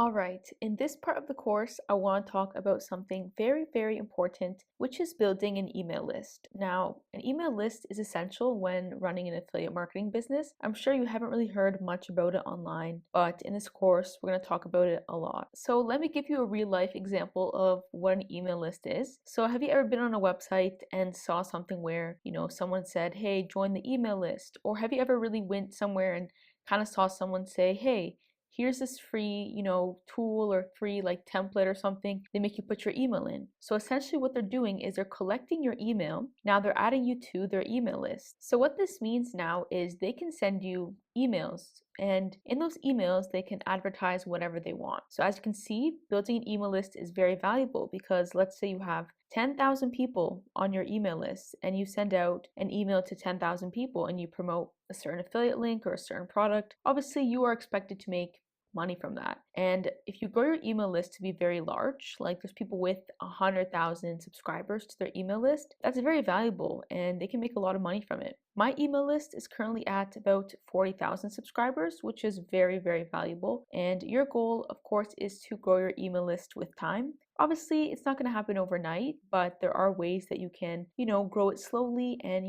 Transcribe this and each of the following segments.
Alright, in this part of the course, I want to talk about something very important, which is building an email list. Now, an email list is essential when running an affiliate marketing business. I'm sure you haven't really heard much about it online, but in this course, we're going to talk about it a lot. So let me give you a real life example of what an email list is. So have you ever been on a website and saw something where, someone said, hey, join the email list? Or have you ever really went somewhere and kind of saw someone say, hey, here's this free, tool or free like template or something. They make you put your email in. So essentially what they're doing is they're collecting your email. Now they're adding you to their email list. So what this means now is they can send you emails, and in those emails they can advertise whatever they want. So as you can see, building an email list is very valuable because let's say you have 10,000 people on your email list and you send out an email to 10,000 people and you promote a certain affiliate link or a certain product. Obviously you are expected to make money from that. And if you grow your email list to be very large, like there's people with 100,000 subscribers to their email list, that's very valuable and they can make a lot of money from it. My email list is currently at about 40,000 subscribers, which is very valuable. And your goal, of course, is to grow your email list with time. Obviously, it's not going to happen overnight, but there are ways that you can, grow it slowly and,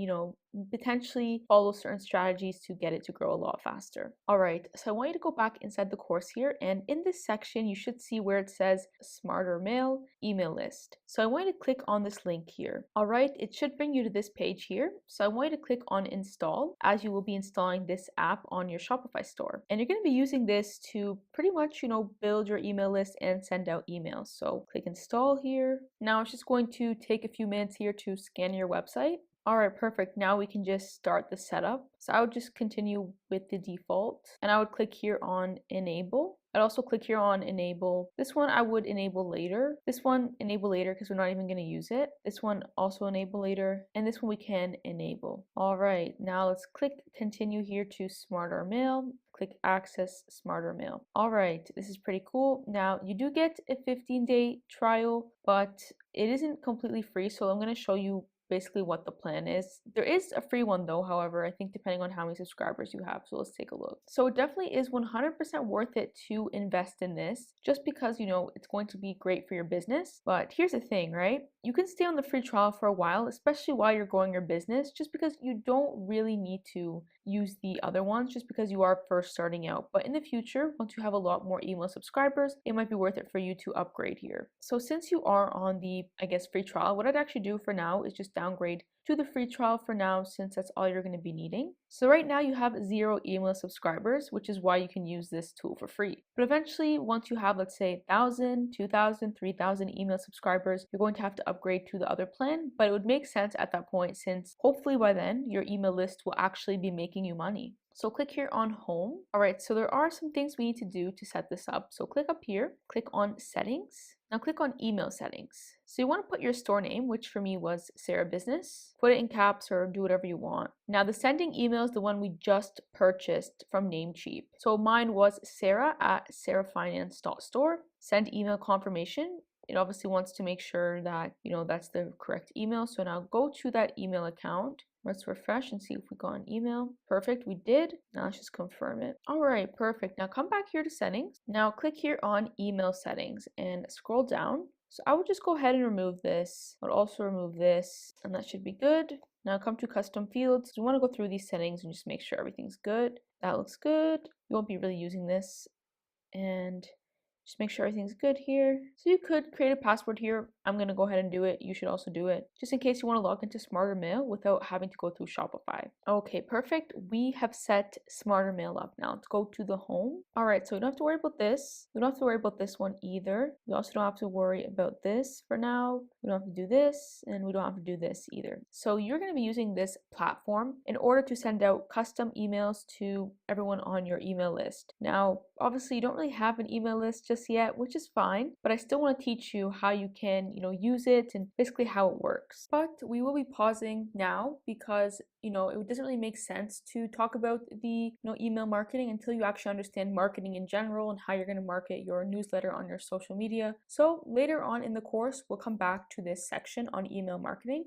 potentially follow certain strategies to get it to grow a lot faster. All right, so I want you to go back inside the course here, and in this section, you should see where it says Smarter Mail email list. So I want you to click on this link here. All right, it should bring you to this page here. So I want you to click on install, as you will be installing this app on your Shopify store. And you're going to be using this to pretty much, build your email list and send out emails. So click install here. Now it's just going to take a few minutes here to scan your website. All right, perfect. Now we can just start the setup. So I would just continue with the default and I would click here on enable. I'd also click here on enable. This one I would enable later. This one enable later because we're not even going to use it. This one also enable later, and this one we can enable. All right, now let's click continue here to Smarter Mail. Click access Smarter Mail. All right, this is pretty cool. Now you do get a 15-day trial, but it isn't completely free. So I'm going to show you basically what the plan is. There is a free one though, however, I think depending on how many subscribers you have. So let's take a look. So it definitely is 100% worth it to invest in this just because, it's going to be great for your business. But here's the thing, right? You can stay on the free trial for a while, especially while you're growing your business, just because you don't really need to use the other ones just because you are first starting out. But in the future, once you have a lot more email subscribers, it might be worth it for you to upgrade here. So since you are on the, free trial, what I'd actually do for now is just downgrade to the free trial for now, since that's all you're going to be needing. So right now you have 0 email subscribers, which is why you can use this tool for free. But eventually, once you have, let's say 1,000, 2,000, 3,000 email subscribers, you're going to have to upgrade to the other plan. But it would make sense at that point, since hopefully by then your email list will actually be making you money. So click here on home. All right, so there are some things we need to do to set this up. So click up here, click on settings. Now click on email settings. So you want to put your store name, which for me was Sarah Business. Put it in caps or do whatever you want. Now the sending email is the one we just purchased from Namecheap. So mine was Sarah at sarahfinance.store. Send email confirmation. It obviously wants to make sure that, that's the correct email. So now go to that email account. Let's refresh and see if we got an email. Perfect, we did. Now let's just confirm it. All right, perfect. Now come back here to settings. Now click here on email settings and scroll down. So I would just go ahead and remove this. I would also remove this, and that should be good. Now come to custom fields. You want to go through these settings and just make sure everything's good. That looks good. You won't be really using this. And just make sure everything's good here. So you could create a password here. I'm going to go ahead and do it. You should also do it just in case you want to log into Smarter Mail without having to go through Shopify. Okay, perfect. We have set Smarter Mail up. Now let's go to the home. All right, so we don't have to worry about this. We don't have to worry about this one either. We also don't have to worry about this for now. We don't have to do this, and we don't have to do this either. So you're going to be using this platform in order to send out custom emails to everyone on your email list. Now, obviously you don't really have an email list just yet, which is fine, but I still want to teach you how you can, use it and basically how it works. But we will be pausing now because, it doesn't really make sense to talk about the, email marketing until you actually understand marketing in general and how you're going to market your newsletter on your social media. So later on in the course, we'll come back to this section on email marketing.